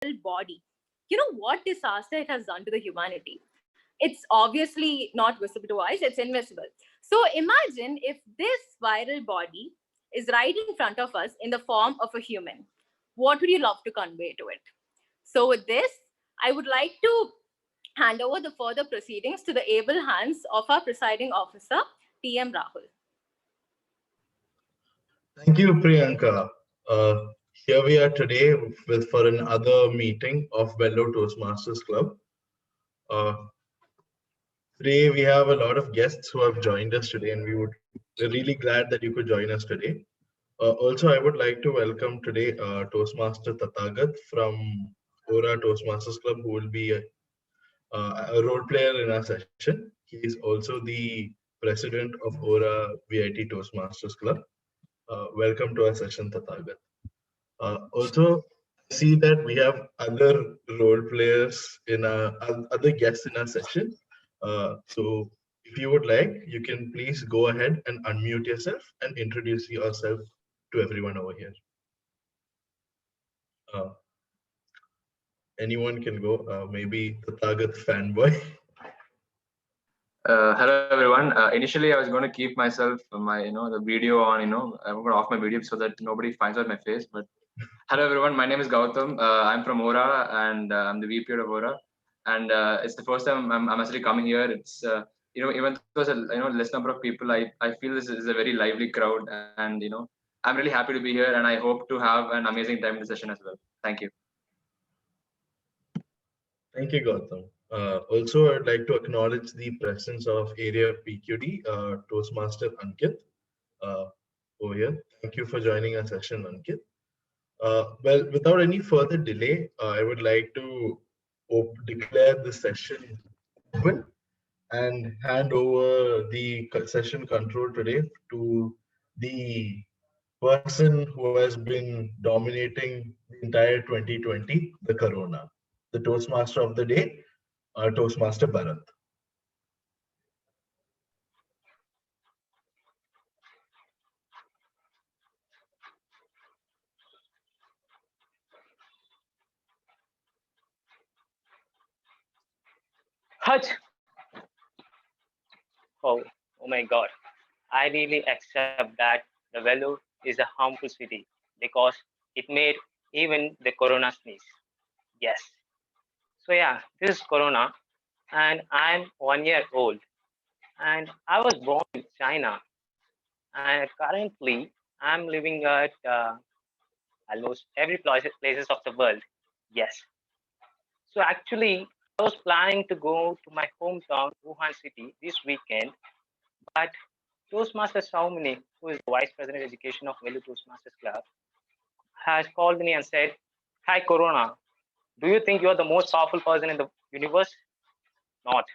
body. You know what disaster it has done to the humanity? It's obviously not visible to us, it's invisible. So imagine if this viral body is right in front of us in the form of a human. What would you love to convey to it? So with this, I would like to hand over the further proceedings to the able hands of our presiding officer, TM Rahul. Thank you, Priyanka. Here we are today for another meeting of Vellore Toastmasters Club. Today we have a lot of guests who have joined us today, and we're really glad that you could join us today. Also, I would like to welcome today Toastmaster Tathagat from Aura Toastmasters Club, who will be a role player in our session. He is also the president of Aura VIT Toastmasters Club. Welcome to our session, Tathagat. Also, see that we have other role players in other guests in our session. So if you would like, you can please go ahead and unmute yourself and introduce yourself to everyone over here. Anyone can go, maybe the Tathagat fanboy. Hello everyone. Initially, I was going to keep myself the video on. I'm going to off my video so that nobody finds out my face. But hello everyone. My name is Gautam. I'm from Aura, and I'm the VP of Aura. And it's the first time I'm actually coming here. It's even though there's a less number of people, I feel this is a very lively crowd, and I'm really happy to be here, and I hope to have an amazing time in the session as well. Thank you. Thank you, Gautam. Also, I'd like to acknowledge the presence of Area PQD, Toastmaster Ankit, over here. Thank you for joining our session, Ankit. Well, without any further delay, I would like to declare the session open and hand over the session control today to the person who has been dominating the entire 2020, the Corona, the Toastmaster of the day, Toastmaster Bharath. Hut. Oh my God. I really accept that the Vellore is a harmful city because it made even the Corona sneeze. Yes. So yeah, this is Corona, and I'm 1 year old, and I was born in China, and currently I'm living at almost every places of the world. Yes. So actually, I was planning to go to my hometown, Wuhan City, this weekend, but Toastmaster Saumini, who is the Vice President of Education of Vellore Toastmasters Club, has called me and said, "Hi, Corona, do you think you're the most powerful person in the universe? Not.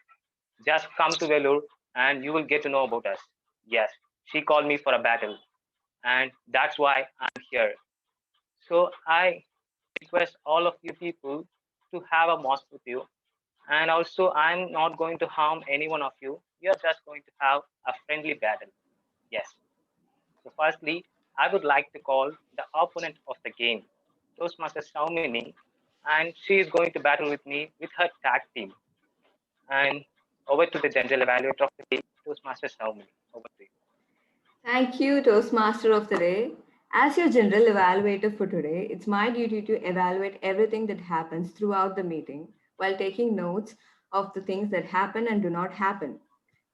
Just come to Vellore and you will get to know about us." Yes, she called me for a battle, and that's why I'm here. So I request all of you people to have a mosque with you. And also, I'm not going to harm any one of you. We are just going to have a friendly battle. Yes. So firstly, I would like to call the opponent of the game, Toastmaster Saumini, and she is going to battle with me with her tag team. And over to the general evaluator of the day, Toastmaster Saumini. Over to you. Thank you, Toastmaster of the Day. As your general evaluator for today, it's my duty to evaluate everything that happens throughout the meeting while taking notes of the things that happen and do not happen.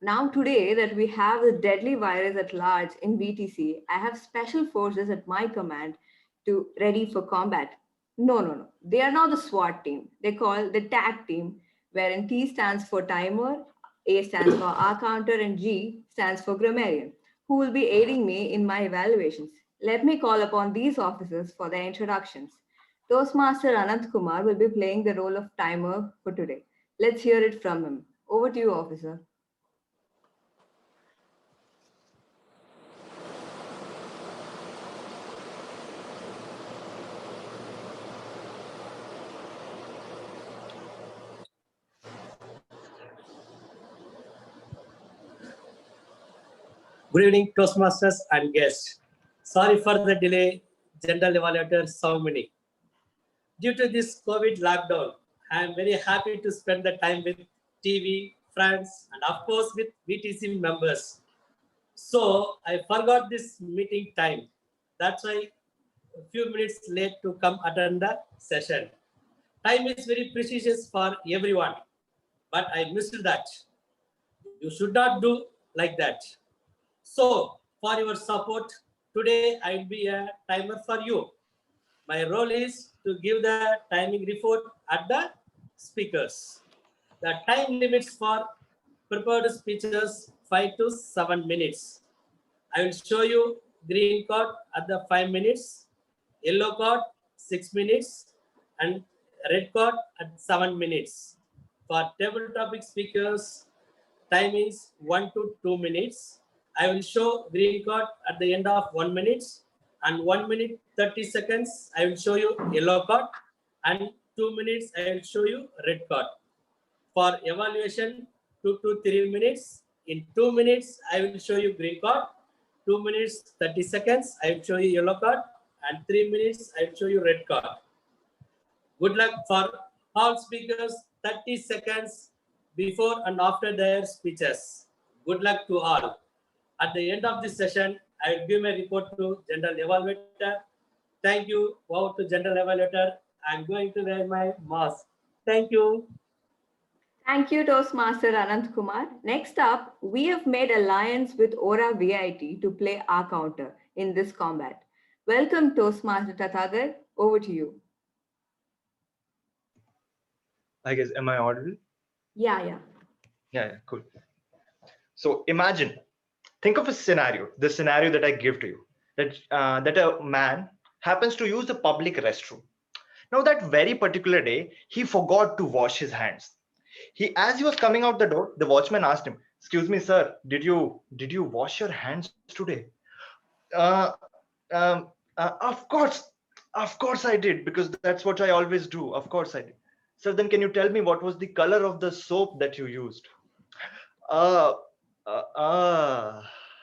Now, today that we have the deadly virus at large in VTC, I have special forces at my command to ready for combat. No. They are not the SWAT team. They call the tag team, wherein T stands for timer, A stands for R counter, and G stands for grammarian, who will be aiding me in my evaluations. Let me call upon these officers for their introductions. Toastmaster Anant Kumar will be playing the role of timer for today. Let's hear it from him. Over to you, officer. Good evening, Toastmasters and guests. Sorry for the delay, General Evaluator Saumini. Due to this COVID lockdown, I am very happy to spend the time with TV, friends, and of course with VTC members. So I forgot this meeting time. That's why a few minutes late to come attend the session. Time is very precious for everyone, but I missed that. You should not do like that. So for your support, today I'll be a timer for you. My role is to give the timing report at the speakers. The time limits for prepared speeches 5 to 7 minutes. I will show you green card at the 5 minutes, yellow card 6 minutes, and red card at 7 minutes. For table topic speakers, time is 1 to 2 minutes. I will show green card at the end of 1 minute, and 1 minute 30 seconds I will show you yellow card, and 2 minutes I will show you red card. For evaluation, 2 to 3 minutes. In 2 minutes I will show you green card, 2 minutes 30 seconds I will show you yellow card, and 3 minutes I will show you red card. Good luck for all speakers. 30 seconds before and after their speeches. Good luck to all. At the end of this session, I will give my report to General Evaluator. Thank you. Over to General Evaluator. I'm going to wear my mask. Thank you. Thank you, Toastmaster Anant Kumar. Next up, we have made alliance with Aura VIT to play our counter in this combat. Welcome, Toastmaster Tathagar. Over to you. I guess, am I audible? Yeah. Yeah, cool. So imagine, think of a scenario, the scenario that I give to you, that a man happens to use the public restroom. Now that very particular day, he forgot to wash his hands. As he was coming out the door, the watchman asked him, "Excuse me, sir, did you wash your hands today?" Uh, of course I did, because that's what I always do. Of course I did. So then can you tell me what was the color of the soap that you used? Uh, uh, uh,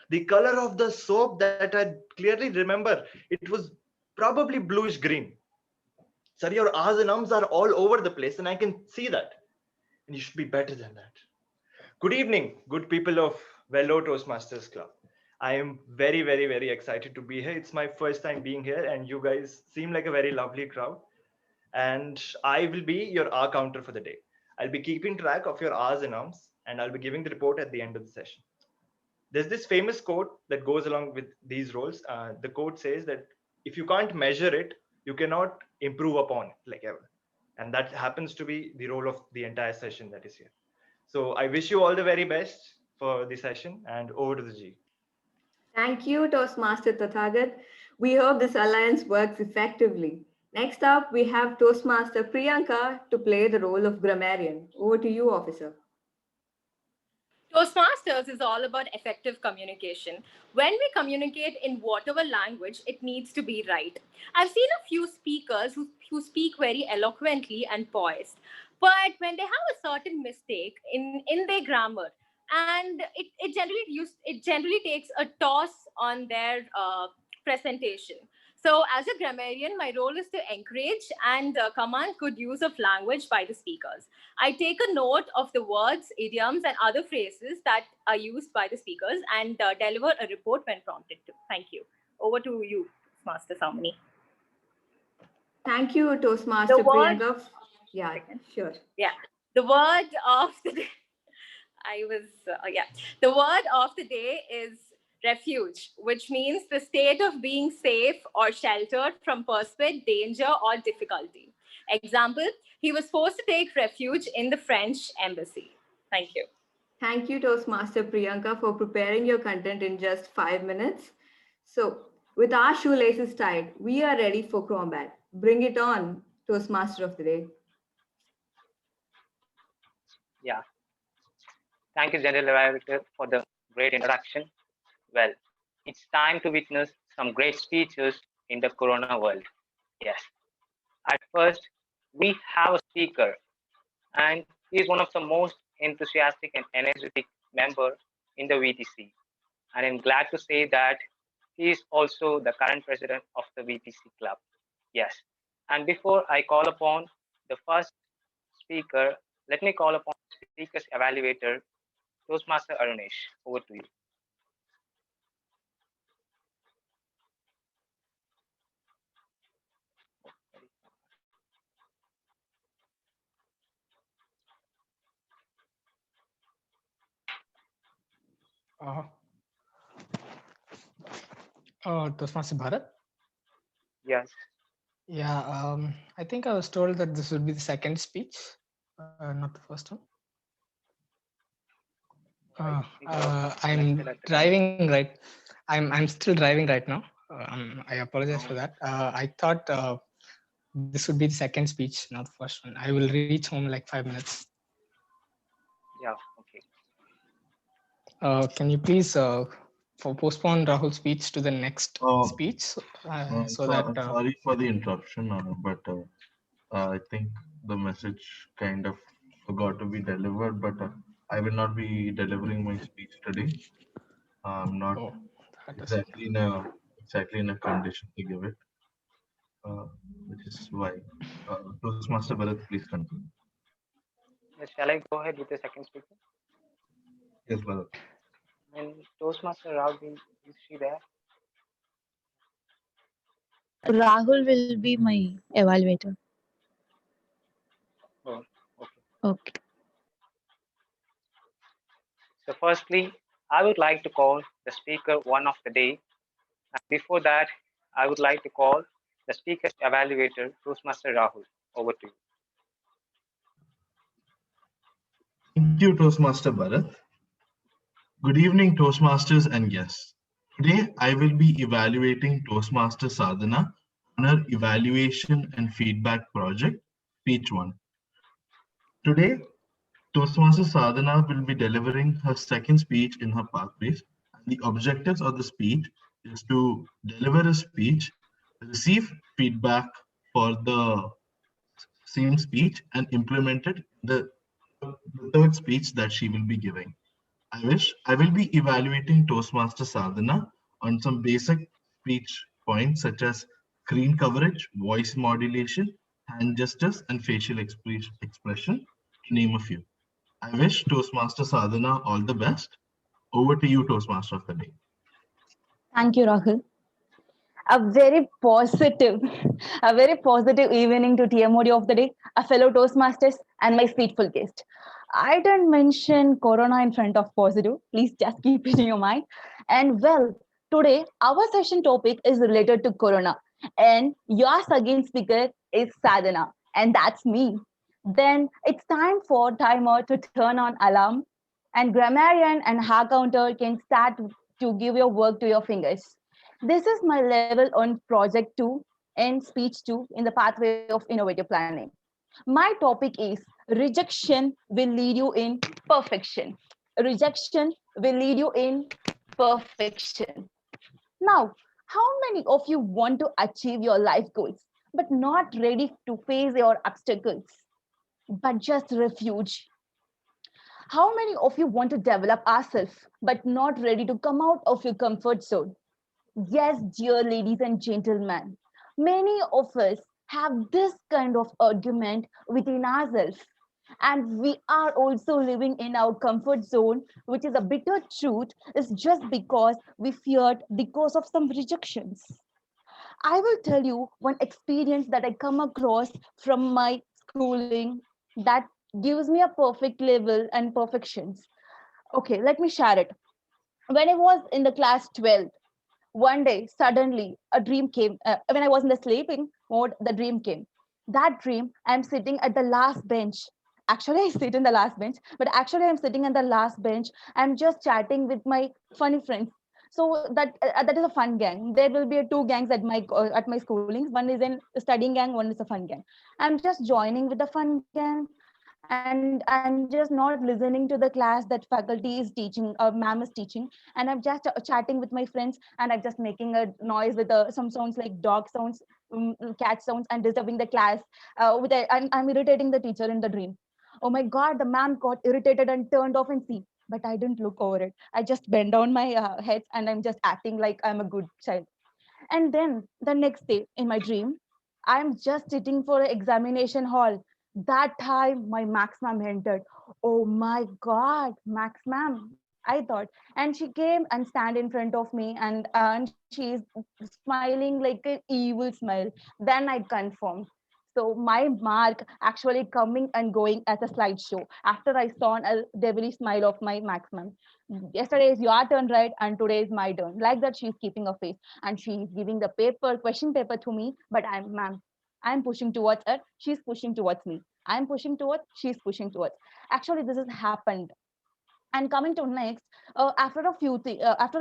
the color of the soap that I clearly remember, it was probably bluish green. Sir, your ahs and ums are all over the place and I can see that. And you should be better than that. Good evening, good people of Vellore Toastmasters Club. I am very, very, very excited to be here. It's my first time being here and you guys seem like a very lovely crowd. And I will be your R counter for the day. I'll be keeping track of your R's and Ums, and I'll be giving the report at the end of the session. There's this famous quote that goes along with these roles. The quote says that if you can't measure it, you cannot improve upon it, like ever. And that happens to be the role of the entire session that is here. So I wish you all the very best for the session, and over to the G. Thank you, Toastmaster Tathagat. We hope this alliance works effectively. Next up, we have Toastmaster Priyanka to play the role of grammarian. Over to you, officer. Toastmasters is all about effective communication. When we communicate in whatever language, it needs to be right. I've seen a few speakers who speak very eloquently and poised, but when they have a certain mistake in their grammar, and it generally takes a toss on their presentation. So as a grammarian, my role is to encourage and command good use of language by the speakers. I take a note of the words, idioms, and other phrases that are used by the speakers and deliver a report when prompted to. Thank you. Over to you, Master Samani. Thank you, Toastmaster Priyanka. Yeah, sure. Yeah. The word of the day. The word of the day is refuge, which means the state of being safe or sheltered from perceived danger or difficulty. Example, he was forced to take refuge in the French embassy. Thank you. Thank you, Toastmaster Priyanka, for preparing your content in just 5 minutes. So, with our shoelaces tied, we are ready for combat. Bring it on, Toastmaster of the day. Yeah. Thank you, General Evaluator, for the great introduction. Well, it's time to witness some great speeches in the Corona world. Yes. At first, we have a speaker, and he is one of the most enthusiastic and energetic member in the VTC. And I'm glad to say that he is also the current president of the VTC club. Yes. He is one of the most energetic and energetic member in the VTC. And I'm glad to say that he is also the current president of the VTC club. Yes. And before I call upon the first speaker, let me call upon speaker's evaluator, Toastmaster Arunesh. Over to you. Uh, Toastmaster Bharath. Yes. Yeah, I think I was told that this would be the second speech, not the first one. I'm driving right. I'm still driving right now. I apologize for that. I thought this would be the second speech, not the first one. I will reach home like 5 minutes. Yeah. Okay. Can you please postpone Rahul's speech to the next speech so that sorry for the interruption, but I think the message kind of forgot to be delivered. But I will not be delivering my speech today. I'm not exactly in a condition to give it, which is why. Toastmaster Bharat, please continue. Shall I go ahead with the second speaker? Yes, Bharat. And Toastmaster Rahul, is she there? Rahul will be my evaluator. Oh, okay. Okay. So firstly, I would like to call the speaker one of the day. And before that, I would like to call the speaker's evaluator, Toastmaster Rahul. Over to you. Thank you, Toastmaster Bharat. Good evening, Toastmasters and guests. Today, I will be evaluating Toastmaster Sadhana on her evaluation and feedback project, Speech 1. Today, Toastmaster Sadhana will be delivering her second speech in her pathways. And the objectives of the speech is to deliver a speech, receive feedback for the same speech, and implement it in the third speech that she will be giving. I will be evaluating Toastmaster Sadhana on some basic speech points such as screen coverage, voice modulation, hand gestures, and facial expression, to name a few. I wish Toastmaster Sadhana all the best. Over to you, Toastmaster of the day. Thank you, Rahul. A very positive, a very positive evening to TMOD of the day, a fellow Toastmasters, and my speechful guest. I don't mention Corona in front of positive. Please just keep it in your mind. And well, today our session topic is related to Corona, and your second speaker is Sadhana, and that's me. Then it's time for timer to turn on alarm, and grammarian and hack counter can start to give your work to your fingers. This is my level on project 2 and speech 2 in the pathway of innovative planning. My topic is rejection will lead you in perfection. Rejection will lead you in perfection. Now, how many of you want to achieve your life goals but not ready to face your obstacles, but just refuge? How many of you want to develop ourselves but not ready to come out of your comfort zone? Yes, dear ladies and gentlemen, many of us have this kind of argument within ourselves. And we are also living in our comfort zone, which is a bitter truth, is just because we feared because of some rejections. I will tell you one experience that I come across from my schooling that gives me a perfect level and perfections. Okay, let me share it. When I was in the class 12, one day suddenly a dream came. When I was in the sleeping mode, the dream came. That dream, I'm sitting at the last bench. Actually I sit in the last bench, but actually I'm sitting at the last bench. I'm just chatting with my funny friends. So that is a fun gang. There will be two gangs at my schoolings. One is in studying gang, one is a fun gang. I'm just joining with the fun gang, and I'm just not listening to the class that faculty is teaching or ma'am is teaching. And I'm just chatting with my friends, and I'm just making a noise with some sounds like dog sounds, cat sounds, and disturbing the class. And I'm irritating the teacher in the dream. Oh my God, the ma'am got irritated and turned off and see. But I didn't look over it. I just bend down my head and I'm just acting like I'm a good child. And then the next day in my dream, I'm just sitting for an examination hall. That time, my Max ma'am entered. Oh my God, Max ma'am, I thought. And she came and stand in front of me, and she's smiling like an evil smile. Then I confirmed. So my mark actually coming and going as a slideshow after I saw a devilish smile of my Max ma'am. Yesterday is your turn, right? And today is my turn. Like that, she's keeping a face and she's giving the paper, question paper to me. But ma'am, I'm pushing towards her. She's pushing towards me. I'm pushing towards. She's pushing towards. Actually, this has happened. And coming to next, after a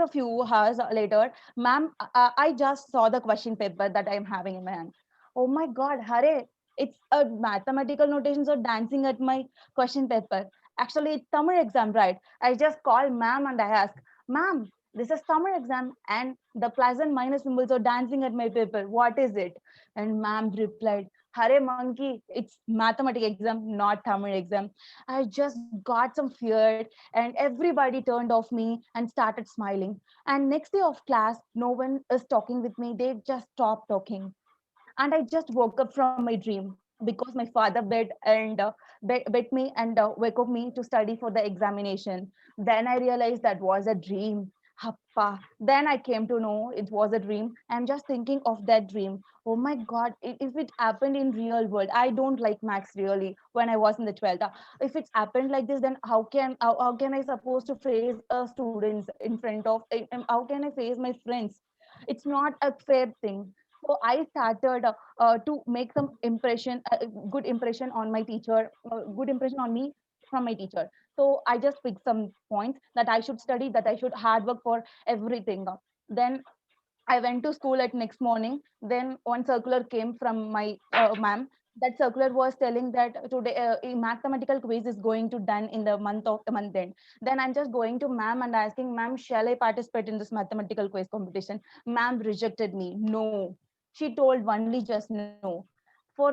few hours later, ma'am, I just saw the question paper that I'm having in my hand. Oh my God, hare! It's a mathematical notations or dancing at my question paper. Actually, it's summer exam, right? I just call ma'am and I ask, ma'am, this is summer exam and the plus and minus symbols are dancing at my paper. What is it? And ma'am replied, hare monkey, it's mathematics exam, not Tamil exam. I just got some fear and everybody turned off me and started smiling. And next day of class, no one is talking with me. They just stopped talking. And I just woke up from my dream because my father bet me and wake up me to study for the examination. Then I realized that was a dream. Happa. Then I came to know it was a dream. I'm just thinking of that dream. Oh my God, if it happened in real world, I don't like max really when I was in the 12th. If it's happened like this, then how can I supposed to face students in front of, how can I face my friends? It's not a fair thing. So I started to make some impression, good impression on my teacher, good impression on me from my teacher. So I just picked some points that I should study, that I should hard work for everything. Then I went to school at next morning. Then one circular came from my ma'am. That circular was telling that today a mathematical quiz is going to done in the month end. Then I'm just going to ma'am and asking, ma'am, shall I participate in this mathematical quiz competition? Ma'am rejected me. No, she told only just no. For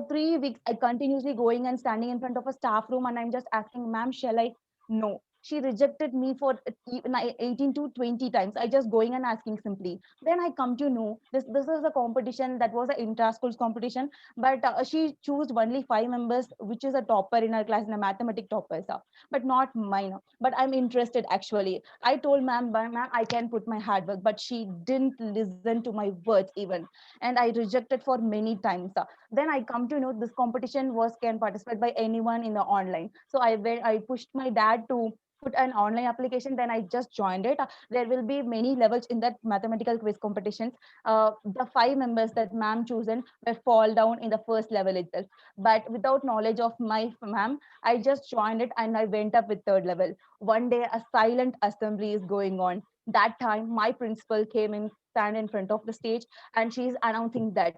3 weeks, I continuously going and standing in front of a staff room, and I'm just asking, ma'am, shall I? No, she rejected me for 18 to 20 times. I just going and asking simply. Then I come to know this is a competition that was an intra-schools competition, but she chose only 5 members, which is a topper in her class, in a mathematics topper, but not mine. But I'm interested actually. I told ma'am, I can put my hard work, but she didn't listen to my words even, and I rejected for many times. Then I come to know this competition was can participate by anyone in the online. So I pushed my dad to put an online application. Then I just joined it. There will be many levels in that mathematical quiz competitions. The 5 members that ma'am chosen were fall down in the first level itself, but without knowledge of my ma'am, I just joined it and I went up with third level. One day a silent assembly is going on. That time my principal came in, stand in front of the stage, and she is announcing that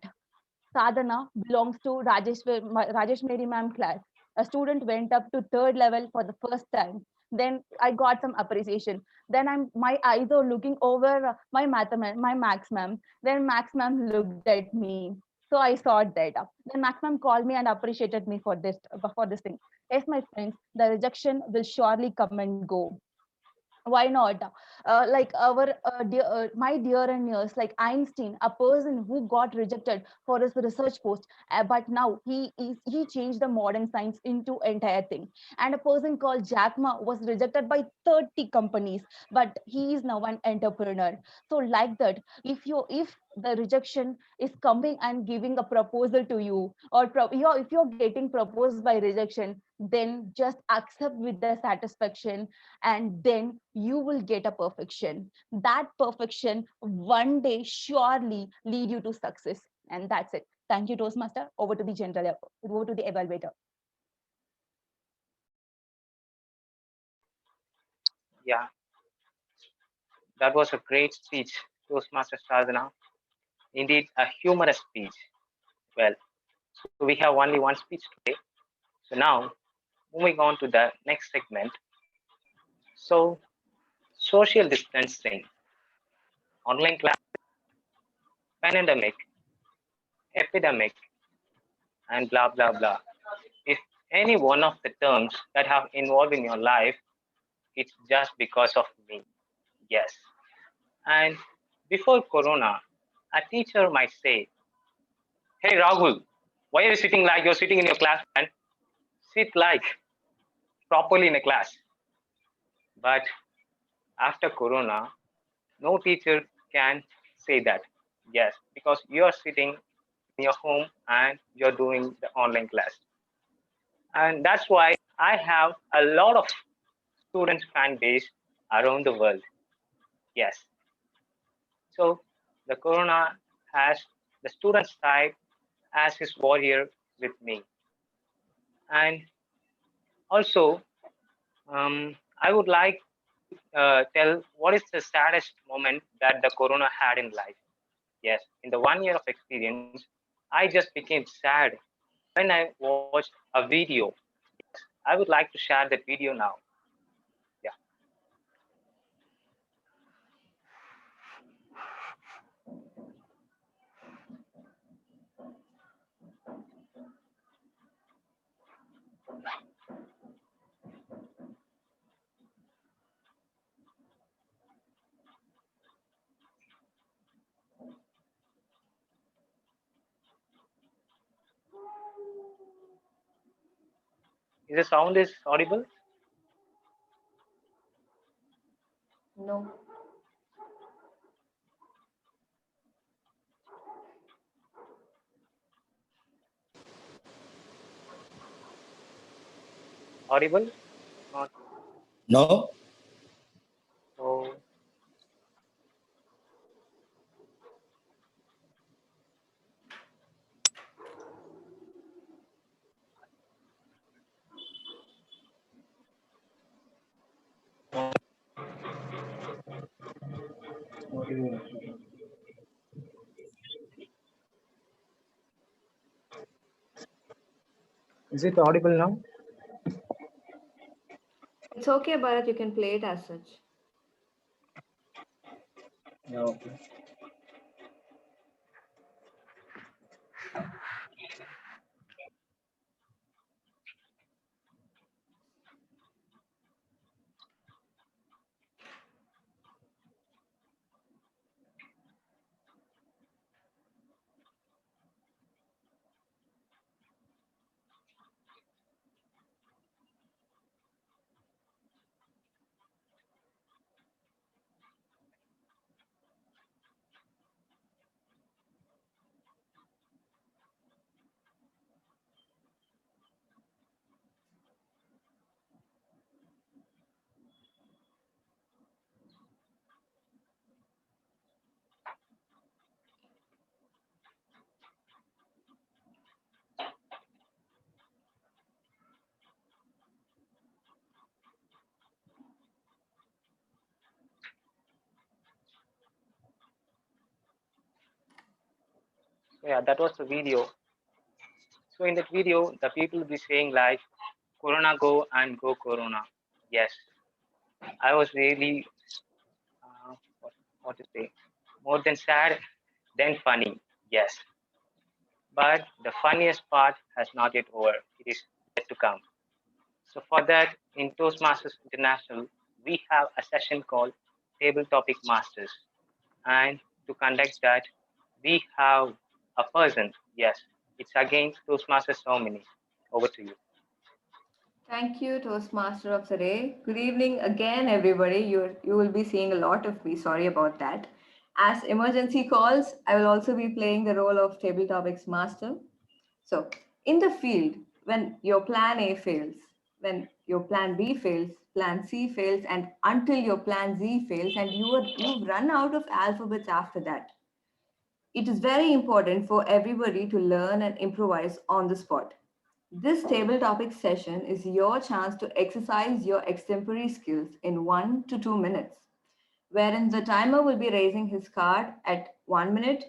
Sadhana belongs to Rajesh Mary ma'am class. A student went up to third level for the first time. Then I got some appreciation. Then my eyes are looking over my Max ma'am. Then Max ma'am looked at me. So I saw that. Then Max ma'am called me and appreciated me for this thing. Yes, my friends, the rejection will surely come and go. Why not? Like my dear and yours, like Einstein, a person who got rejected for his research post, but now he changed the modern science into entire thing. And a person called Jack Ma was rejected by 30 companies, but he is now an entrepreneur. So like that, if the rejection is coming and giving a proposal to you, or if you're getting proposed by rejection, then just accept with the satisfaction, and then you will get a perfection. That perfection one day surely lead you to success. And that's it. Thank you, Toastmaster. Over to the evaluator. Yeah, that was a great speech, Toastmaster Sadhana. Indeed, a humorous speech. Well, so we have only one speech today. So now, moving on to the next segment. So, social distancing, online class, pandemic, epidemic, and blah, blah, blah. If any one of the terms that have involved in your life, it's just because of me. Yes. And before Corona, a teacher might say, Hey Rahul, why are you sitting like you're sitting in your class, man? Sit like properly in a class. But after Corona, no teacher can say that. Yes, because you're sitting in your home and you're doing the online class. And that's why I have a lot of student fan base around the world. Yes. So the Corona has the student side as his warrior with me. And also, I would like to tell what is the saddest moment that the Corona had in life. Yes, in the 1 year of experience, I just became sad when I watched a video. I would like to share that video now. Yeah. Is the sound is audible? No. Audible? Not. No. So Is it audible now? It's okay, Bharat. You can play it as such. Yeah, okay. yeah, that was the video. So in that video, the people will be saying like, Corona go and go Corona. Yes, I was really, what to say, more than sad, than funny. Yes, but the funniest part has not yet over. It is yet to come. So for that, in Toastmasters International, we have a session called Table Topic Masters. And to conduct that, we have a person. Yes, it's again Toastmasters ceremony. Over to you. Thank you, Toastmaster of the Day. Good evening again, everybody. You will be seeing a lot of me. Sorry about that. As emergency calls, I will also be playing the role of Table Topics Master. So, in the field, when your plan A fails, when your plan B fails, plan C fails, and until your plan Z fails, and you've run out of alphabets after that, it is very important for everybody to learn and improvise on the spot. This table topic session is your chance to exercise your extempore skills in 1 to 2 minutes, wherein the timer will be raising his card at 1 minute,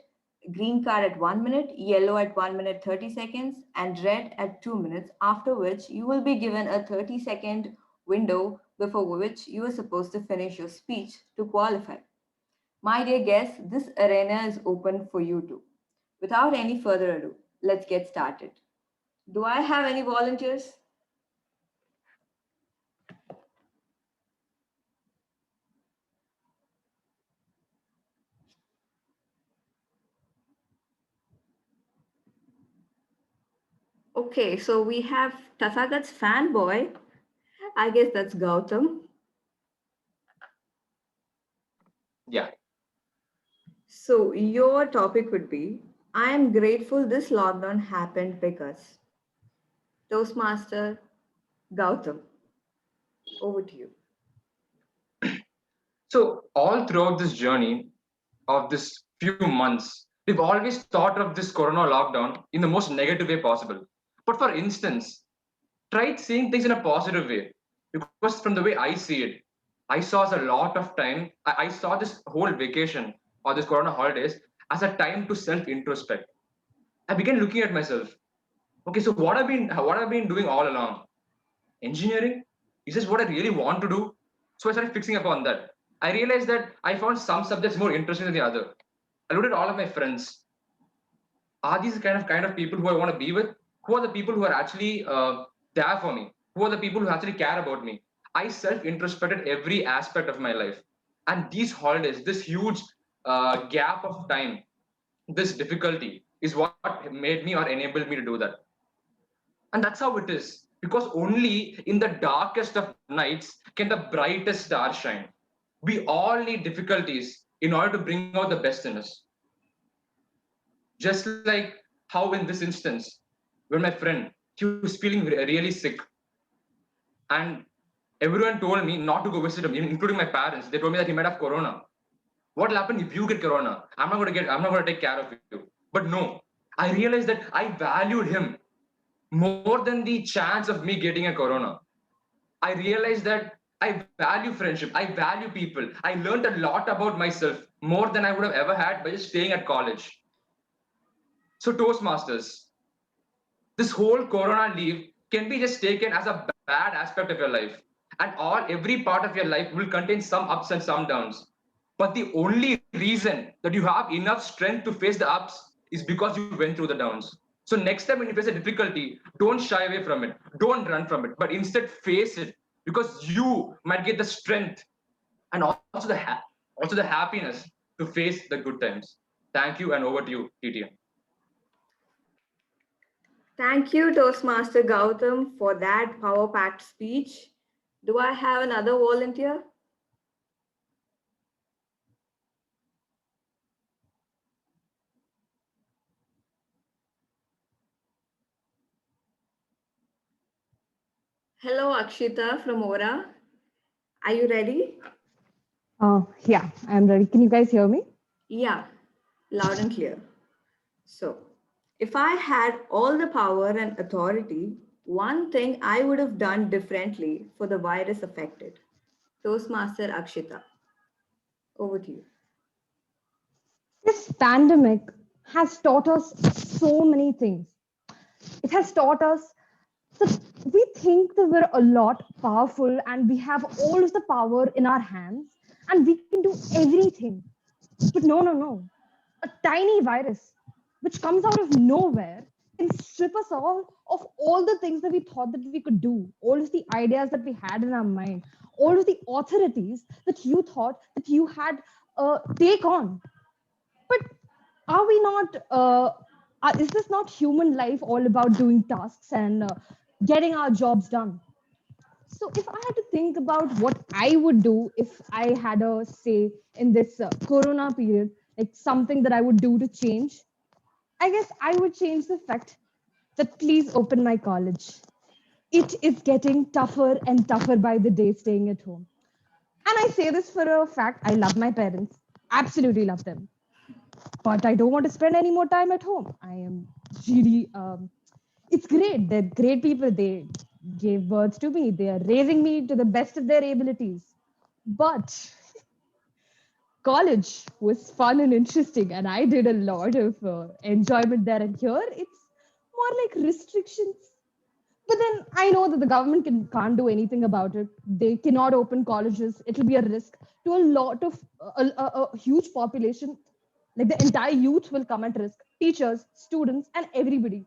green card at 1 minute, yellow at 1 minute 30 seconds, and red at 2 minutes, after which you will be given a 30-second window before which you are supposed to finish your speech to qualify. My dear guests, this arena is open for you too. Without any further ado, let's get started. Do I have any volunteers? Okay, so we have Tathagat's fanboy. I guess that's Gautam. Yeah. So your topic would be, I am grateful this lockdown happened because Toastmaster Gautam. Over to you. So all throughout this journey of this few months, we've always thought of this corona lockdown in the most negative way possible. But for instance, try seeing things in a positive way. Because from the way I see it, I saw as a lot of time, I saw this whole vacation or this corona holidays as a time to self-introspect. I began looking at myself. Okay, so what I've been doing all along? Engineering? Is this what I really want to do? So I started fixing upon that. I realized that I found some subjects more interesting than the other. I looked at all of my friends. Are these the kind of people who I want to be with? Who are the people who are actually there for me? Who are the people who actually care about me? I self-introspected every aspect of my life, and these holidays, this huge gap of time, this difficulty is what made me or enabled me to do that. And that's how it is, because only in the darkest of nights can the brightest star shine. We all need difficulties in order to bring out the best in us. Just like how in this instance, when my friend, he was feeling really sick, and everyone told me not to go visit him, including my parents. They told me that he might have corona. What will happen if you get corona? I'm not going to take care of you. But no, I realized that I valued him more than the chance of me getting a corona. I realized that I value friendship. I value people. I learned a lot about myself, more than I would have ever had by just staying at college. So Toastmasters, this whole corona leave can be just taken as a bad aspect of your life. And every part of your life will contain some ups and some downs. But the only reason that you have enough strength to face the ups is because you went through the downs. So next time when you face a difficulty, don't shy away from it. Don't run from it, but instead face it, because you might get the strength and also the happiness to face the good times. Thank you, and over to you, TTM. Thank you, Toastmaster Gautam, for that power-packed speech. Do I have another volunteer? Hello, Akshita from Aura. Are you ready? Yeah, I'm ready. Can you guys hear me? Yeah, loud and clear. So, if I had all the power and authority, one thing I would have done differently for the virus affected. Toastmaster Akshita, over to you. This pandemic has taught us so many things. It has taught us that we think that we're a lot powerful and we have all of the power in our hands and we can do everything. But no. A tiny virus which comes out of nowhere can strip us all the things that we thought that we could do, all of the ideas that we had in our mind, all of the authorities that you thought that you had take on. But are we not is this not human life all about doing tasks and getting our jobs done? So if I had to think about what I would do if I had a say in this corona period, like something that I would do to change, I guess I would change the fact that please open my college. It is getting tougher and tougher by the day staying at home. And I say this for a fact, I love my parents, absolutely love them, but I don't want to spend any more time at home. I am really, it's great. They're great people. They gave birth to me. They are raising me to the best of their abilities. But college was fun and interesting, and I did a lot of enjoyment there. And here, it's more like restrictions. But then I know that the government can't do anything about it. They cannot open colleges. It'll be a risk to a lot of a huge population. Like the entire youth will come at risk. Teachers, students, and everybody.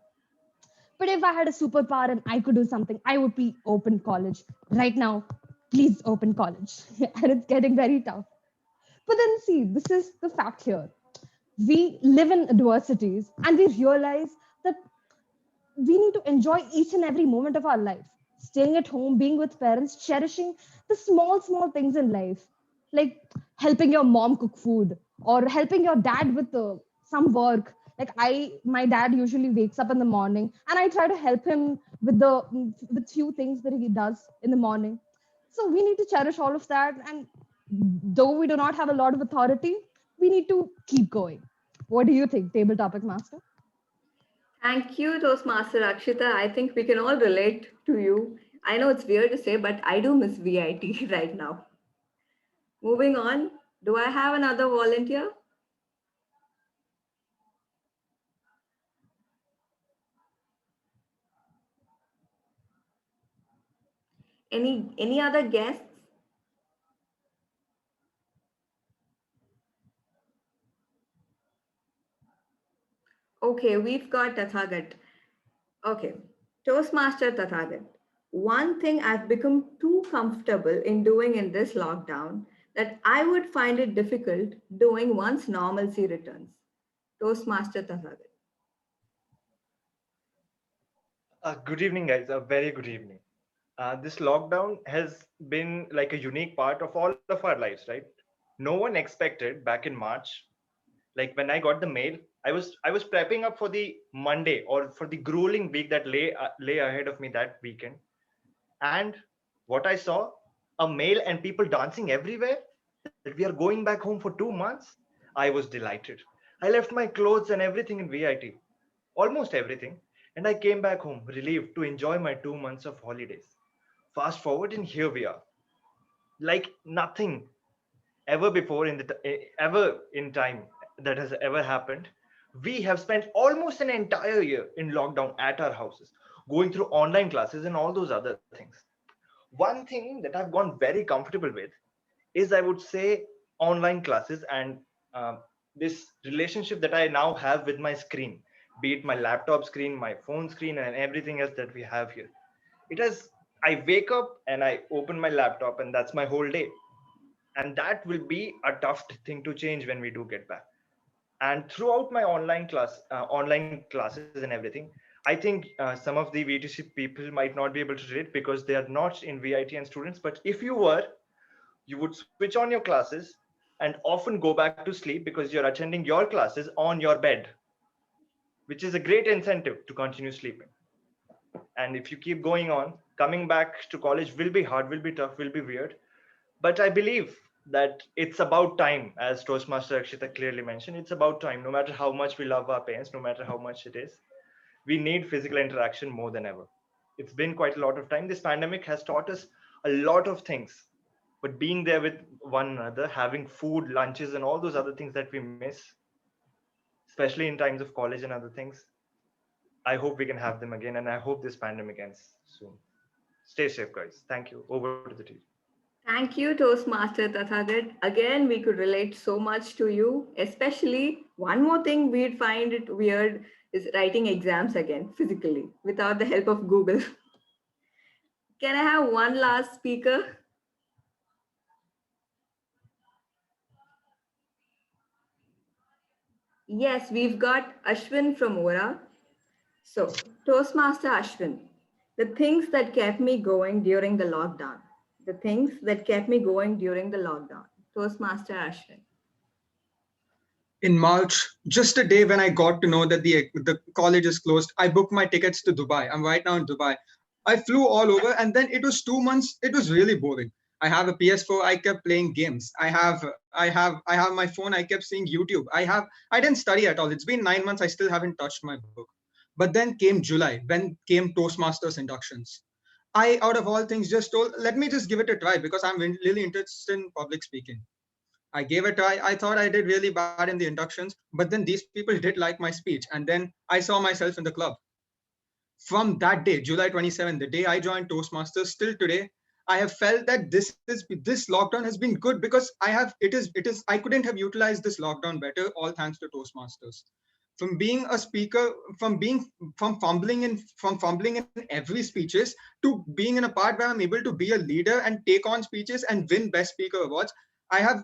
But if I had a superpower and I could do something, I would be open college right now. Please open college, and it's getting very tough. But then see, this is the fact here. We live in adversities, and we realize that we need to enjoy each and every moment of our life. Staying at home, being with parents, cherishing the small things in life, like helping your mom cook food or helping your dad with some work. Like my dad usually wakes up in the morning, and I try to help him with with few things that he does in the morning. So we need to cherish all of that, and though we do not have a lot of authority, we need to keep going. What do you think, table topic master? Thank you, Toastmaster Akshita. I think we can all relate to you. I know it's weird to say, but I do miss VIT right now. Moving on, do I have another volunteer? Any other guests? Okay, we've got Tathagat. Okay, Toastmaster Tathagat. One thing I've become too comfortable in doing in this lockdown that I would find it difficult doing once normalcy returns. Toastmaster Tathagat. Good evening, guys. A very good evening. This lockdown has been like a unique part of all of our lives, right? No one expected back in March, like when I got the mail, I was prepping up for the Monday or for the grueling week that lay ahead of me that weekend. And what I saw, a mail and people dancing everywhere, that we are going back home for 2 months. I was delighted. I left my clothes and everything in VIT, almost everything, and I came back home relieved to enjoy my 2 months of holidays. Fast forward, and here we are, like nothing ever before ever in time that has ever happened. We have spent almost an entire year in lockdown at our houses, going through online classes and all those other things. One thing that I've gone very comfortable with is, I would say, online classes and this relationship that I now have with my screen, be it my laptop screen, my phone screen, and everything else that we have here. It has, I wake up and I open my laptop, and that's my whole day. And that will be a tough thing to change when we do get back. And throughout my online classes and everything, I think some of the VTC people might not be able to relate because they are not in VIT and students. But if you were, you would switch on your classes and often go back to sleep because you're attending your classes on your bed, which is a great incentive to continue sleeping. And if you keep going on, coming back to college will be hard, will be tough, will be weird. But I believe that it's about time, as Toastmaster Akshita clearly mentioned. It's about time. No matter how much we love our parents, no matter how much it is, we need physical interaction more than ever. It's been quite a lot of time. This pandemic has taught us a lot of things, but being there with one another, having food, lunches, and all those other things that we miss, especially in times of college and other things, I hope we can have them again. And I hope this pandemic ends soon. Stay safe, guys. Thank you. Over to the team. Thank you, Toastmaster Tathagat. Again, we could relate so much to you, especially one more thing we'd find it weird is writing exams again physically without the help of Google. Can I have one last speaker? Yes, we've got Ashwin from Ora. So, Toastmaster Ashwin, the things that kept me going during the lockdown. The things that kept me going during the lockdown. Toastmaster Ashwin. In March, just a day when I got to know that the college is closed, I booked my tickets to Dubai. I'm right now in Dubai. I flew all over, and then it was 2 months. It was really boring. I have a PS4. I kept playing games. I have my phone. I kept seeing YouTube. I didn't study at all. It's been 9 months. I still haven't touched my book. But then came July, when came Toastmasters inductions. I, out of all things, just told, let me just give it a try because I'm really interested in public speaking. I gave it a try. I thought I did really bad in the inductions, but then these people did like my speech. And then I saw myself in the club. From that day, July 27th, the day I joined Toastmasters, till today, I have felt that this lockdown has been good because I couldn't have utilized this lockdown better, all thanks to Toastmasters. From being a speaker, from fumbling in every speeches, to being in a part where I'm able to be a leader and take on speeches and win best speaker awards. I've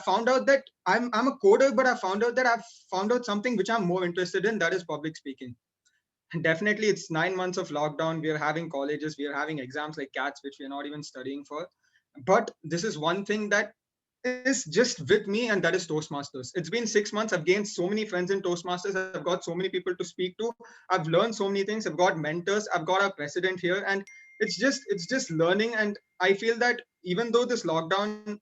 found out that I'm a coder, but I found out that I've found out something which I'm more interested in, that is public speaking. Definitely, it's 9 months of lockdown. We are having colleges, we are having exams like cats, which we are not even studying for. But this is one thing that is just with me, and that is Toastmasters. It's been 6 months. I've gained so many friends in Toastmasters. I've got so many people to speak to. I've learned so many things. I've got mentors. I've got our president here, and it's just learning. And I feel that even though this lockdown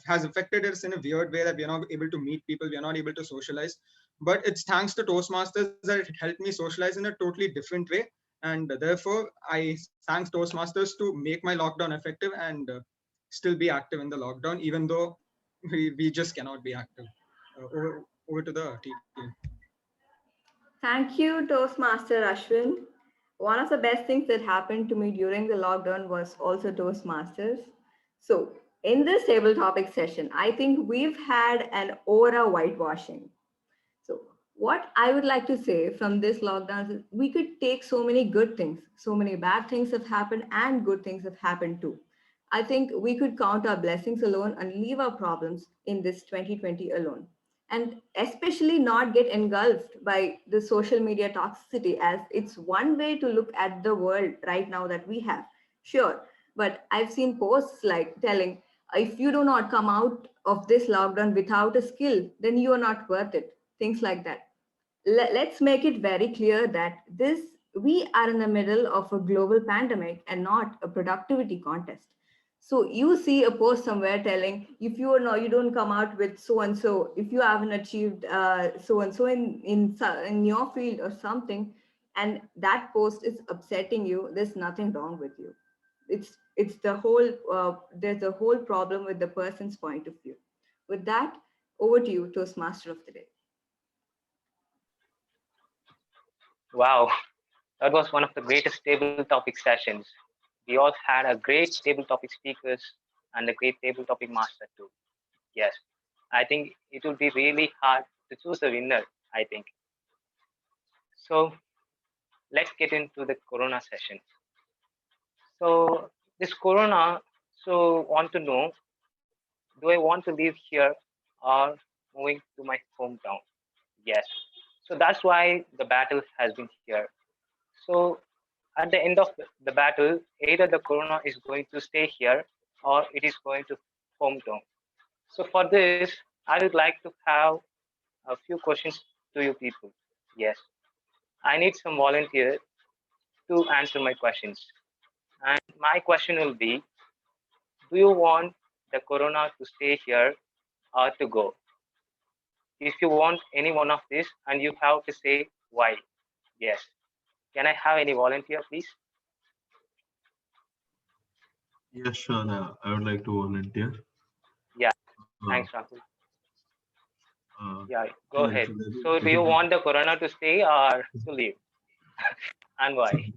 has affected us in a weird way, that we are not able to meet people, we are not able to socialize, but it's thanks to Toastmasters that it helped me socialize in a totally different way. And therefore, I thanks Toastmasters to make my lockdown effective and still be active in the lockdown, even though we just cannot be active. Over to the team. Thank you, Toastmaster Ashwin. One of the best things that happened to me during the lockdown was also Toastmasters. So, in this table topic session, I think we've had an aura whitewashing. So, what I would like to say from this lockdown is we could take so many good things, so many bad things have happened, and good things have happened too. I think we could count our blessings alone and leave our problems in this 2020 alone. And especially not get engulfed by the social media toxicity, as it's one way to look at the world right now that we have. Sure, but I've seen posts like telling, if you do not come out of this lockdown without a skill, then you are not worth it, things like that. Let's make it very clear that this we are in the middle of a global pandemic and not a productivity contest. So you see a post somewhere telling, if you are not, you don't come out with so and so, if you haven't achieved so and so in your field or something, and that post is upsetting you, there's nothing wrong with you. It's the whole there's a whole problem with the person's point of view. With that, over to you, Toastmaster of the day. Wow, that was one of the greatest table topic sessions. We all had a great table topic speakers and a great table topic master too. Yes, I think it will be really hard to choose a winner, I think. So let's get into the Corona session. So this Corona, so want to know, do I want to live here or moving to my hometown? Yes. So that's why the battle has been here. So at the end of the battle, either the Corona is going to stay here or it is going to hometown. So for this, I would like to have a few questions to you people. Yes, I need some volunteers to answer my questions. And my question will be, do you want the Corona to stay here or to go? If you want any one of these, and you have to say why. Yes. Can I have any volunteer, please? Yeah, sure. I would like to volunteer. Yeah. Uh, Thanks, Rahul. Yeah, so go it's ahead. a very, So do it's a you very, want the Corona to stay or to leave? And why?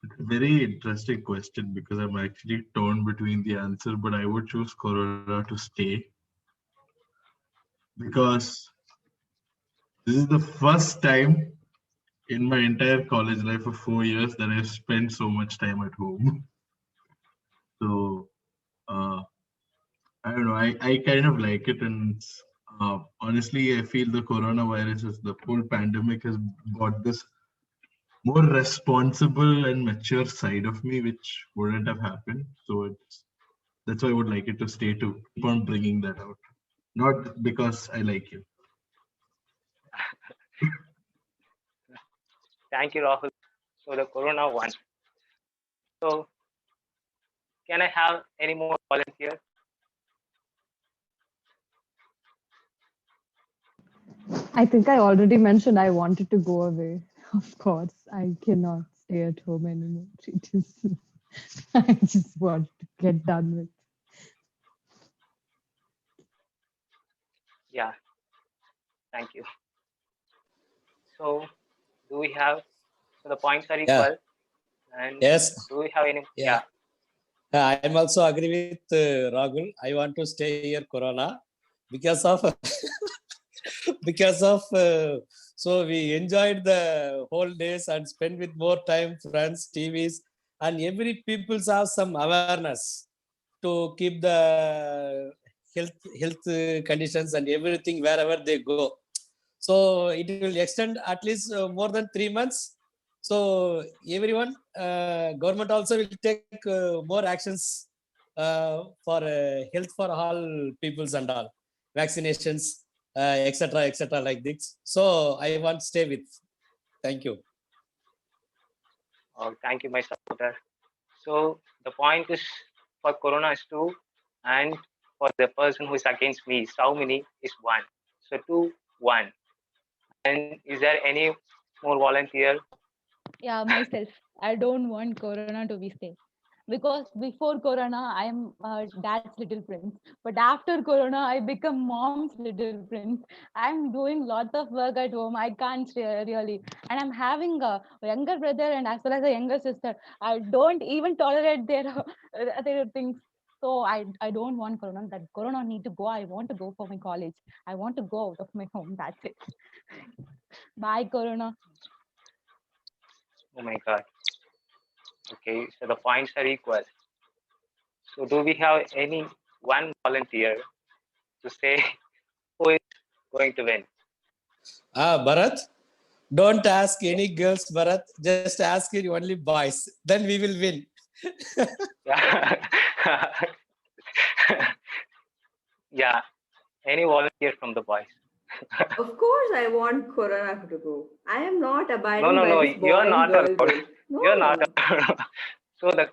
it's a very interesting question because I'm actually torn between the answer, but I would choose Corona to stay because this is the first time in my entire college life of 4 years that I've spent so much time at home. So I don't know. I kind of like it, and honestly, I feel the coronavirus, the whole pandemic, has brought this more responsible and mature side of me, which wouldn't have happened. So that's why I would like it to stay, to keep on bringing that out, not because I like you. Thank you, Rahul. So the Corona one. So can I have any more volunteers? I think I already mentioned I wanted to go away. Of course, I cannot stay at home anymore. It is, I just want to get done with. Yeah, thank you. So do we have, so the points are Yeah. equal? And Yes. do we have any? Yeah. I am also agree with Rahul. I want to stay here, Corona, because of because of so we enjoyed the whole days and spend with more time, friends, TVs, and every people have some awareness to keep the health conditions and everything wherever they go. So it will extend at least more than 3 months. So everyone, government also will take more actions for health for all peoples and all vaccinations, etc., like this. So I want to stay with. Thank you. Oh, thank you, my supporter. So the point is for Corona is 2, and for the person who is against me, Saumini is 1. So 2, 1. And is there any more volunteer? Yeah, myself. I don't want Corona to be safe. Because before Corona, I am dad's little prince. But after Corona, I become mom's little prince. I'm doing lots of work at home. I can't really. And I'm having a younger brother and as well as a younger sister. I don't even tolerate their things. So I don't want Corona. That Corona need to go. I want to go for my college. I want to go out of my home. That's it. Bye, Corona. Oh my God. Okay, so the points are equal. So do we have any one volunteer to say who is going to win? Bharath, don't ask any girls, Bharath. Just ask it only boys. Then we will win. Yeah, any volunteer from the boys? Of course, I want Corona to go. I am not abiding No, by this boy you're and not girl allowed. rule. No, You're not allowed. So the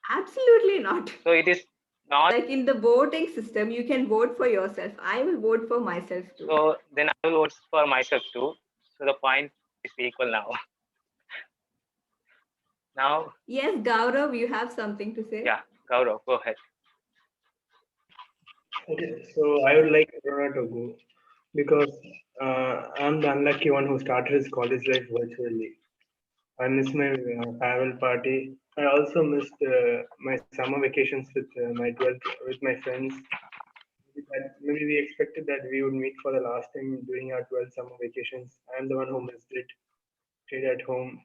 absolutely not. so it is not. Like in the voting system, you can vote for yourself. I will vote for myself too. So then I will vote for myself too. So the point is equal now. Now, Yes, Gaurav, you have something to say? yeah, Gaurav, go ahead. Okay, so I would like Corona to go because I'm the unlucky one who started his college life virtually. I missed my farewell party. I also missed my summer vacations with my 12th with my friends. Maybe we expected that we would meet for the last time during our 12th summer vacations. I'm the one who missed it. Stayed at home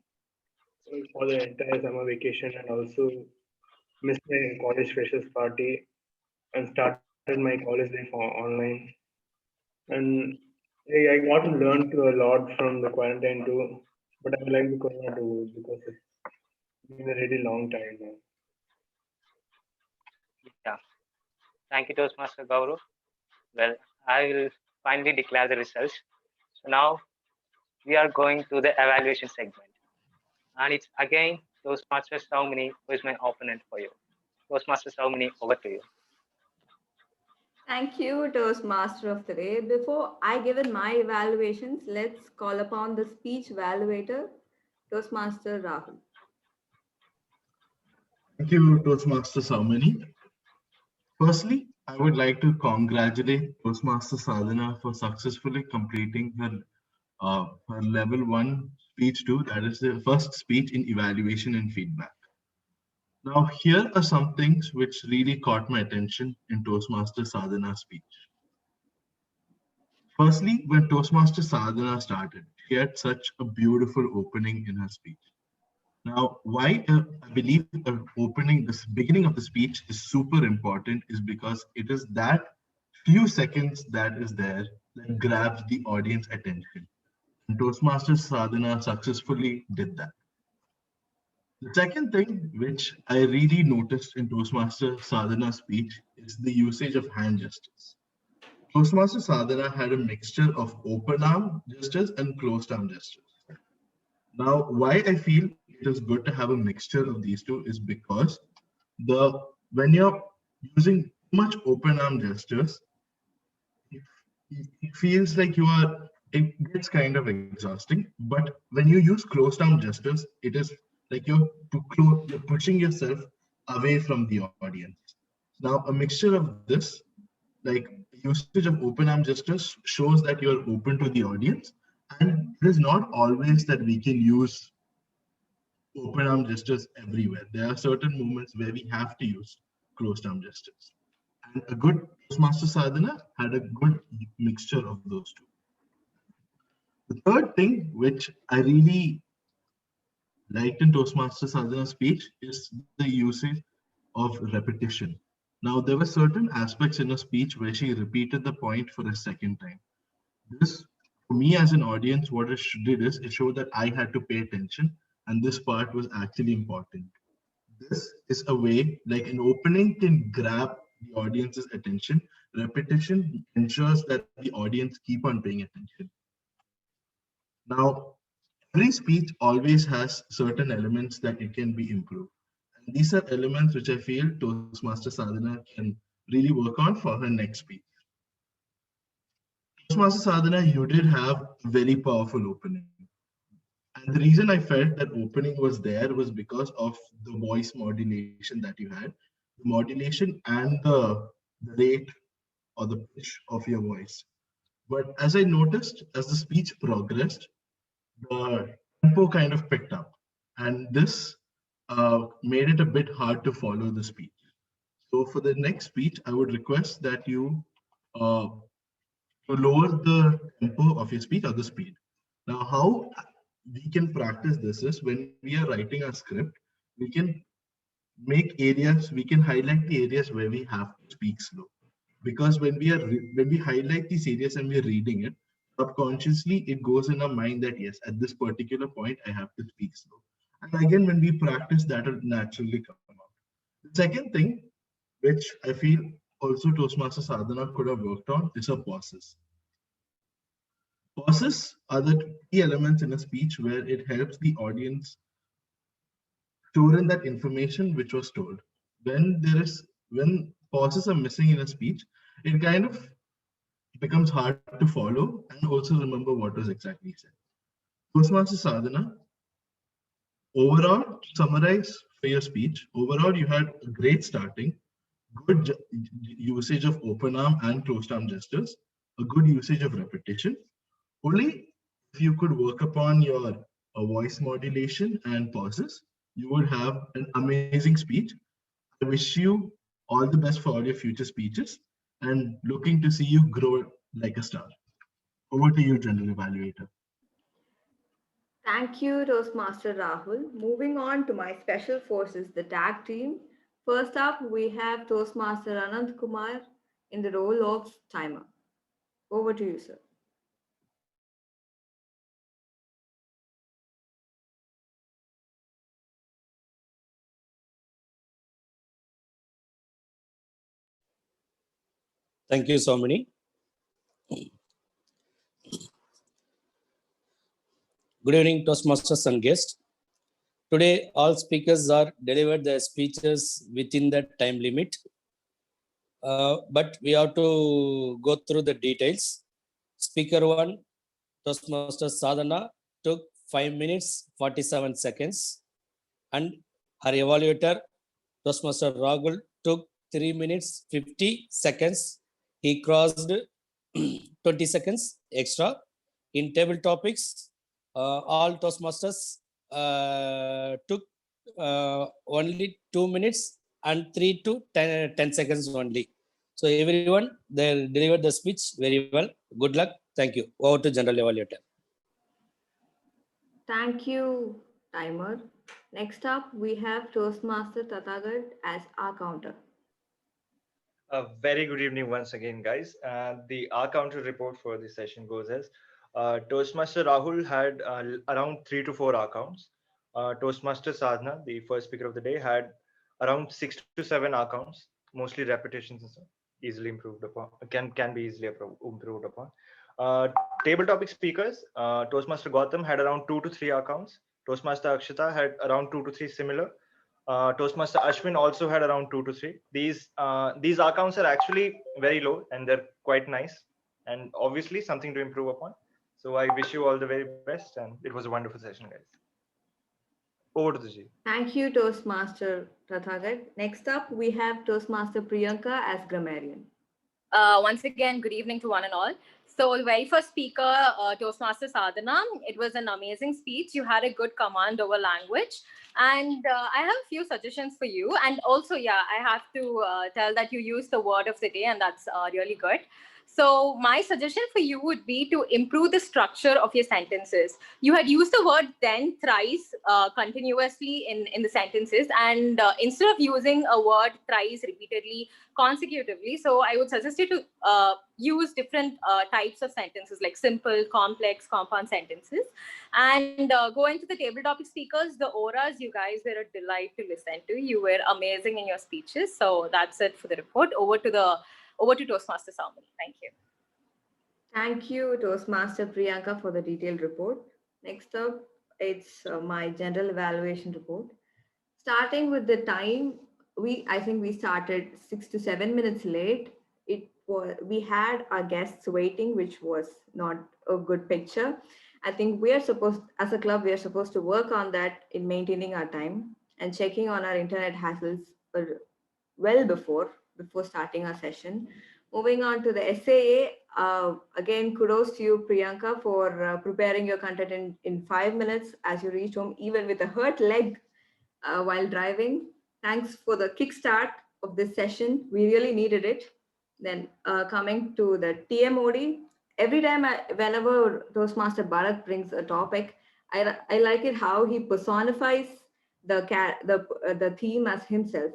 for the entire summer vacation and also missed my college freshers party and started my college life online. And I got to learn to a lot from the quarantine too. But I would like the Corona to go because it's been a really long time now. Yeah. Thank you, Toastmaster Gaurav. Well, I will finally declare the results. So now we are going to the evaluation segment. And it's again Toastmaster Saumini who is my opponent for you. Toastmaster Saumini, over to you. Thank you, Toastmaster of the Day. Before I give in my evaluations, let's call upon the speech evaluator, Toastmaster Rahul. Thank you, Toastmaster Saumani. Firstly, I would like to congratulate Toastmaster Sadhana for successfully completing her level 1 speech 2. That is the first speech in evaluation and feedback. Now, here are some things which really caught my attention in Toastmaster Sadhana's speech. Firstly, when Toastmaster Sadhana started, she had such a beautiful opening in her speech. Now, why I believe this beginning of the speech is super important is because it is that few seconds that is there that grabs the audience attention. And Toastmaster Sadhana successfully did that. The second thing which I really noticed in Toastmaster Sadhana's speech is the usage of hand gestures. Toastmaster Sadhana had a mixture of open arm gestures and closed arm gestures. Now, why I feel it is good to have a mixture of these two is because when you're using too much open arm gestures, it feels like it gets kind of exhausting. But when you use closed arm gestures, it is like you're pushing yourself away from the audience. Now, a mixture of this, like usage of open arm gestures, shows that you are open to the audience, and it is not always that we can use open arm gestures everywhere. There are certain moments where we have to use closed arm gestures. And a good Toastmaster Sadhana had a good mixture of those two. The third thing which I really liked in Toastmaster Sadhana's speech is the usage of repetition. Now, there were certain aspects in her speech where she repeated the point for a second time. This For me as an audience, what it did is it showed that I had to pay attention, and this part was actually important. This is a way, like an opening can grab the audience's attention. Repetition ensures that the audience keep on paying attention. Now, every speech always has certain elements that it can be improved. And these are elements which I feel Toastmaster Sadhana can really work on for her next speech. Toastmaster Sadhana, you did have a very powerful opening. And the reason I felt that opening was there was because of the voice modulation that you had, the modulation and the rate or the pitch of your voice. But as I noticed, as the speech progressed, the tempo kind of picked up. And this made it a bit hard to follow the speech. So for the next speech, I would request that you uh, to lower the tempo of your speech or the speed. Now, how we can practice this is when we are writing a script, we can make areas, we can highlight the areas where we have to speak slow. Because when we highlight these areas and we're reading it, subconsciously it goes in our mind that yes, at this particular point I have to speak slow. And again, when we practice, that will naturally come out. The second thing, which I feel also Toastmaster Sadhana could have worked on, is her pauses. Pauses are the key elements in a speech where it helps the audience store in that information which was told. When pauses are missing in a speech, it kind of becomes hard to follow and also remember what was exactly said. Toastmaster Sadhana, overall, to summarize for your speech, overall you had a great starting, good usage of open arm and closed arm gestures, a good usage of repetition. Only if you could work upon your voice modulation and pauses, you would have an amazing speech. I wish you all the best for all your future speeches and looking to see you grow like a star. Over to you, General Evaluator. Thank you, Toastmaster Rahul. Moving on to my special forces, the tag team. First up, we have Toastmaster Anand Kumar in the role of timer. Over to you, sir. Thank you, so many. Good evening, Toastmasters and guests. Today, all speakers are delivered their speeches within the time limit. But we have to go through the details. Speaker 1, Toastmaster Sadhana, took 5 minutes 47 seconds. And her evaluator, Toastmaster Rahul, took 3 minutes 50 seconds. He crossed 20 seconds extra. In table topics, all Toastmasters took only 2 minutes and 3 to 10 seconds only. So everyone, they delivered the speech very well. Good luck. Thank you. Over to General Evaluator. Thank you, timer. Next up, we have Toastmaster Tathagat as our counter. A very good evening once again, guys. The R counter report for this session goes as Toastmaster Rahul had around 3 to 4 R counts. Toastmaster Sadhana, the first speaker of the day, had around 6 to 7 R counts, mostly repetitions and stuff, easily improved upon, can be easily improved upon. Table topic speakers, Toastmaster Gautam had around 2 to 3 R counts. Toastmaster Akshita had around 2 to 3 similar. Toastmaster Ashwin also had around 2 to 3. These R counts are actually very low and they're quite nice and obviously something to improve upon. So I wish you all the very best and it was a wonderful session, guys. Over to the G. Thank you, Toastmaster Tathagat. Next up, we have Toastmaster Priyanka as grammarian. Once again, good evening to one and all. So the very first speaker, Toastmaster Sadhana, it was an amazing speech. You had a good command over language. And I have a few suggestions for you. And also, yeah, I have to tell that you used the word of the day and that's really good. So my suggestion for you would be to improve the structure of your sentences. You had used the word then thrice continuously in the sentences, and instead of using a word thrice repeatedly consecutively, so I would suggest you to use different types of sentences like simple, complex, compound sentences. And go into the table topic speakers, the auras, you guys were a delight to listen to. You were amazing in your speeches. So that's it for the report. Over to Toastmaster Salmani. Thank you. Thank you, Toastmaster Priyanka, for the detailed report. Next up, it's my general evaluation report. Starting with the time, I think we started 6 to 7 minutes late. We had our guests waiting, which was not a good picture. I think as a club, we are supposed to work on that in maintaining our time and checking on our internet hassles well before starting our session. Moving on to the SAA, again, kudos to you, Priyanka, for preparing your content in 5 minutes as you reached home, even with a hurt leg while driving. Thanks for the kickstart of this session. We really needed it. Then coming to the TMOD, every time whenever Toastmaster Bharath brings a topic, I like it how he personifies the theme as himself.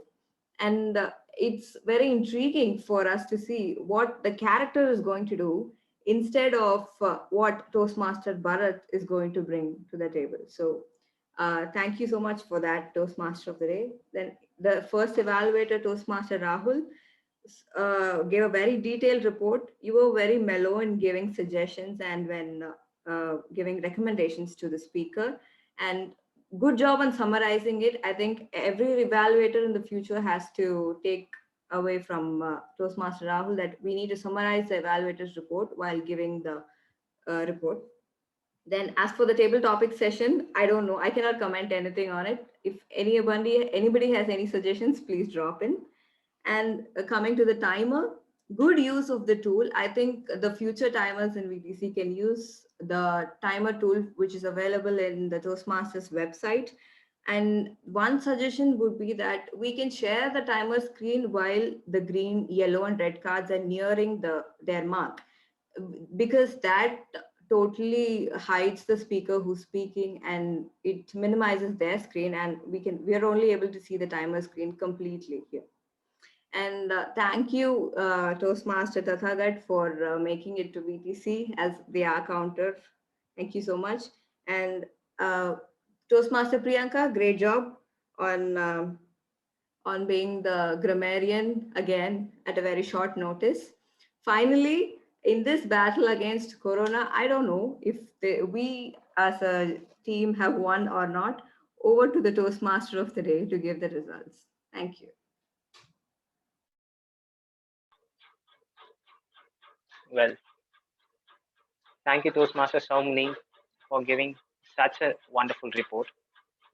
And it's very intriguing for us to see what the character is going to do instead of what Toastmaster Bharath is going to bring to the table. So thank you so much for that, Toastmaster of the Day. Then the first evaluator, Toastmaster Rahul, gave a very detailed report. You were very mellow in giving suggestions and when giving recommendations to the speaker. And good job on summarizing it. I think every evaluator in the future has to take away from Toastmaster Rahul that we need to summarize the evaluator's report while giving the report. Then as for the table topic session, I don't know. I cannot comment anything on it. If anybody has any suggestions, please drop in. And coming to the timer, good use of the tool. I think the future timers in VTC can use the timer tool, which is available in the Toastmasters website. And one suggestion would be that we can share the timer screen while the green, yellow, and red cards are nearing their mark, because that totally hides the speaker who's speaking and it minimizes their screen, and we are only able to see the timer screen completely here. And thank you, Toastmaster Tathagat, for making it to VTC as the R counter. Thank you so much. And Toastmaster Priyanka, great job on being the grammarian again at a very short notice. Finally, in this battle against Corona, I don't know if we as a team have won or not. Over to the Toastmaster of the Day to give the results. Thank you. Well, thank you, Toastmaster Salmani, for giving such a wonderful report.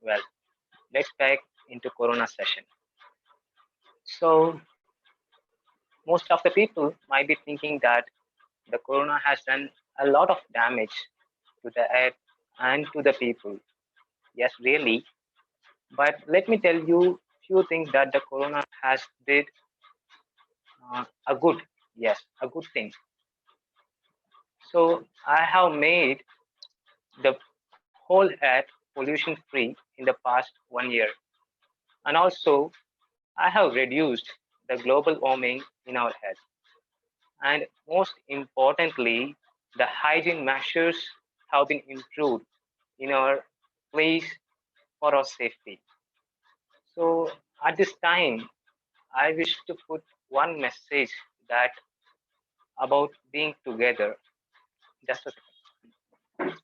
Well, let's back into Corona session. So, most of the people might be thinking that the Corona has done a lot of damage to the earth and to the people. Yes, really. But let me tell you few things that the Corona has did a good thing. So I have made the whole earth pollution free in the past 1 year. And also I have reduced the global warming in our earth. And most importantly, the hygiene measures have been improved in our place for our safety. So at this time, I wish to put one message that about being together. Just a second.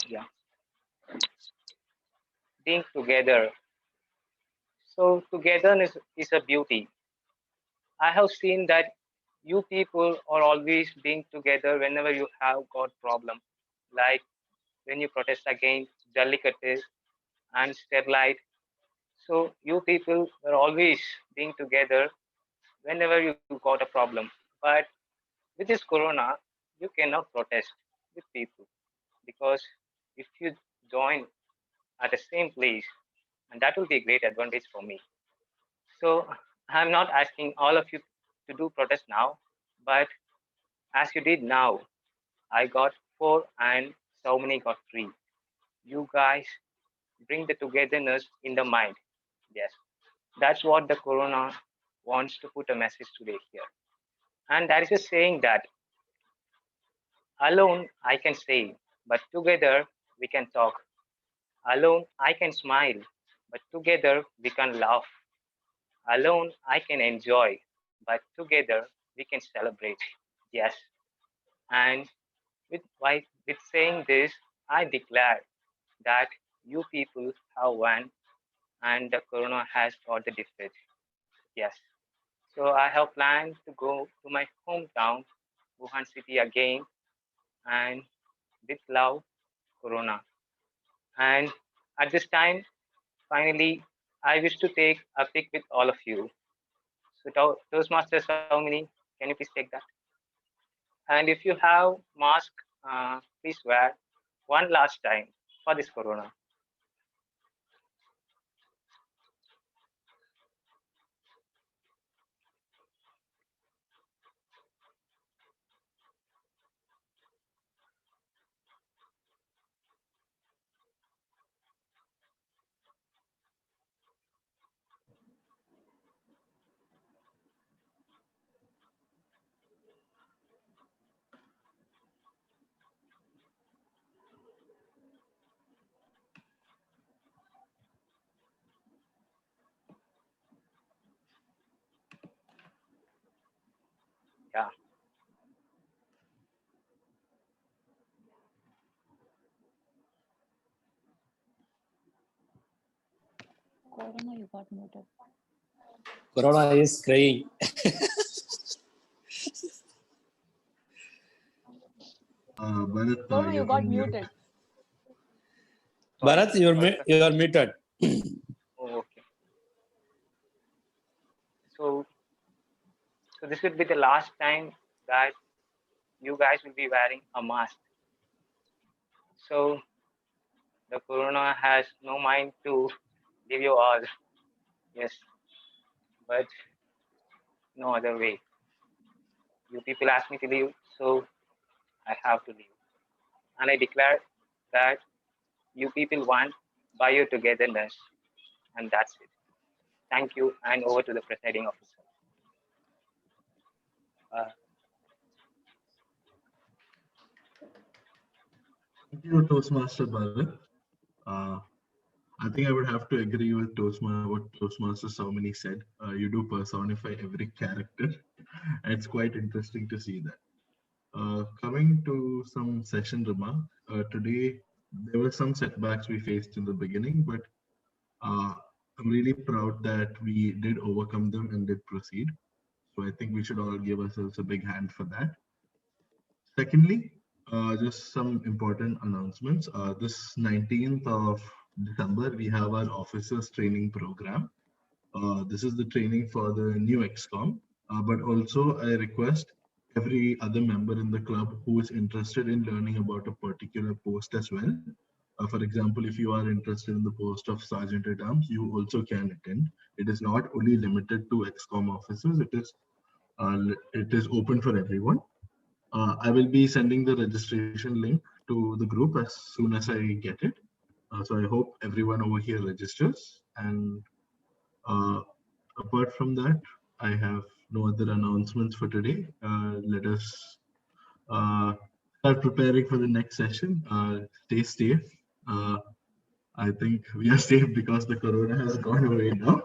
Yeah. Being together. So togetherness is a beauty. I have seen that you people are always being together whenever you have got problem, like when you protest against Jallikattu and Sterlite. So you people are always being together whenever you got a problem. But with this Corona, you cannot protest with people because if you join at the same place, and that will be a great advantage for me. So I'm not asking all of you to do protest now, but as you did now, I got 4 and so many got 3. You guys bring the togetherness in the mind. Yes, that's what the corona wants to put a message today here. And that is a saying that alone I can say, but together we can talk. Alone I can smile, but together we can laugh. Alone I can enjoy, but together we can celebrate. Yes. And with saying this, I declare that you people have won and the corona has got the defeat. Yes. So I have planned to go to my hometown, Wuhan city again, and with love, corona. And at this time, finally, I wish to take a pic with all of you. So Toastmasters, how many? Can you please take that? And if you have mask, please wear one last time for this corona. Yeah. Corona, you got muted. Corona is crying. Bharath, Corona, you you're got on mute. muted. Bharath, Sorry, sir. you are muted. Oh, okay. So, so this will be the last time that you guys will be wearing a mask. So the corona has no mind to leave you all. Yes, but no other way. You people asked me to leave, so I have to leave. And I declare that you people won by your togetherness, and that's it. Thank you, and over to the presiding officer. Thank you, Toastmaster Bharath. Uh, I think I would have to agree with what Toastmaster Saumini said. You do personify every character. It's quite interesting to see that. Coming to some session remark, today there were some setbacks we faced in the beginning, but I'm really proud that we did overcome them and did proceed. So I think we should all give ourselves a big hand for that. Secondly, just some important announcements. This 19th of December, we have our officers training program. This is the training for the new XCOM, but also I request every other member in the club who is interested in learning about a particular post as well. For example, if you are interested in the post of Sergeant at Arms, you also can attend. It is not only limited to XCOM officers. It is open for everyone. I will be sending the registration link to the group as soon as I get it. So I hope everyone over here registers. And apart from that, I have no other announcements for today. Let us start preparing for the next session. Stay safe. I think we are safe because the corona has gone away now.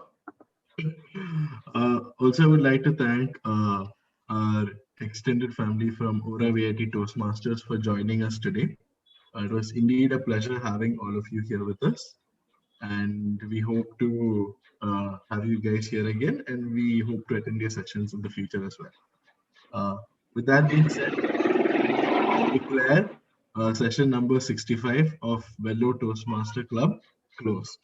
Also, I would like to thank our extended family from Ora VIT Toastmasters for joining us today. It was indeed a pleasure having all of you here with us. And we hope to have you guys here again, and we hope to attend your sessions in the future as well. With that being said, I declare session number 65 of Vellore Toastmaster Club closed.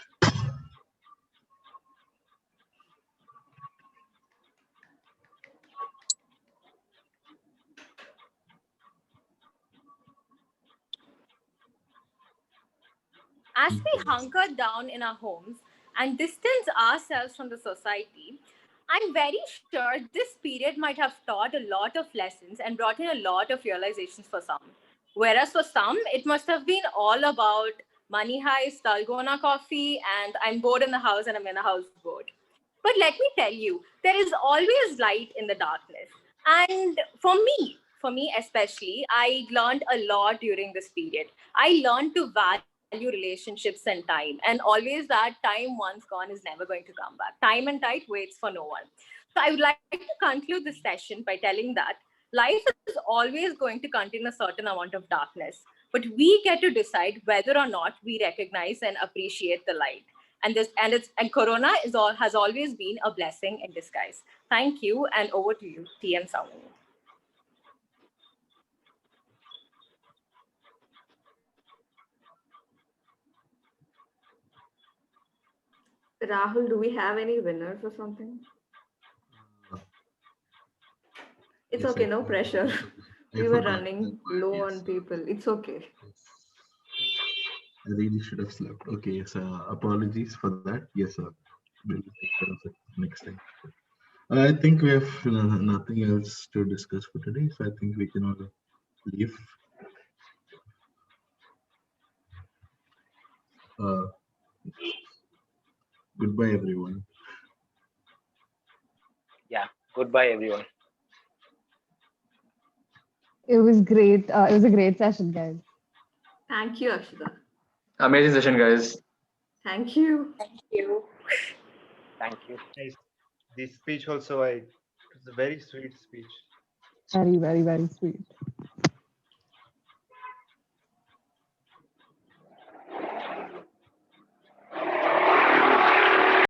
As we hunker down in our homes and distance ourselves from the society, I'm very sure this period might have taught a lot of lessons and brought in a lot of realizations for some. Whereas for some, it must have been all about money heist, dalgona coffee, and I'm bored in the house and I'm in a houseboat. But let me tell you, there is always light in the darkness. And for me especially, I learned a lot during this period. I learned to value relationships and time. And always that time once gone is never going to come back. Time and tide waits for no one. So I would like to conclude this session by telling that life is always going to contain a certain amount of darkness. But we get to decide whether or not we recognize and appreciate the light. And Corona has always been a blessing in disguise. Thank you, and over to you, TM Sound. Rahul, do we have any winners or something? It's Yes, okay, I no think pressure. I We were forgot running that part. low Yes. on people. It's okay. I really should have slept. Okay, yes. Apologies for that. Yes, sir. We'll take care of it next time. I think we have nothing else to discuss for today, so I think we can all leave. Uh, Goodbye, everyone. Yeah. Goodbye, everyone. It was great. It was a great session, guys. Thank you, Akshita. Amazing session, guys. Thank you. Thank you. Thank you. Nice. This speech also, it was a very sweet speech. Very, very, very sweet.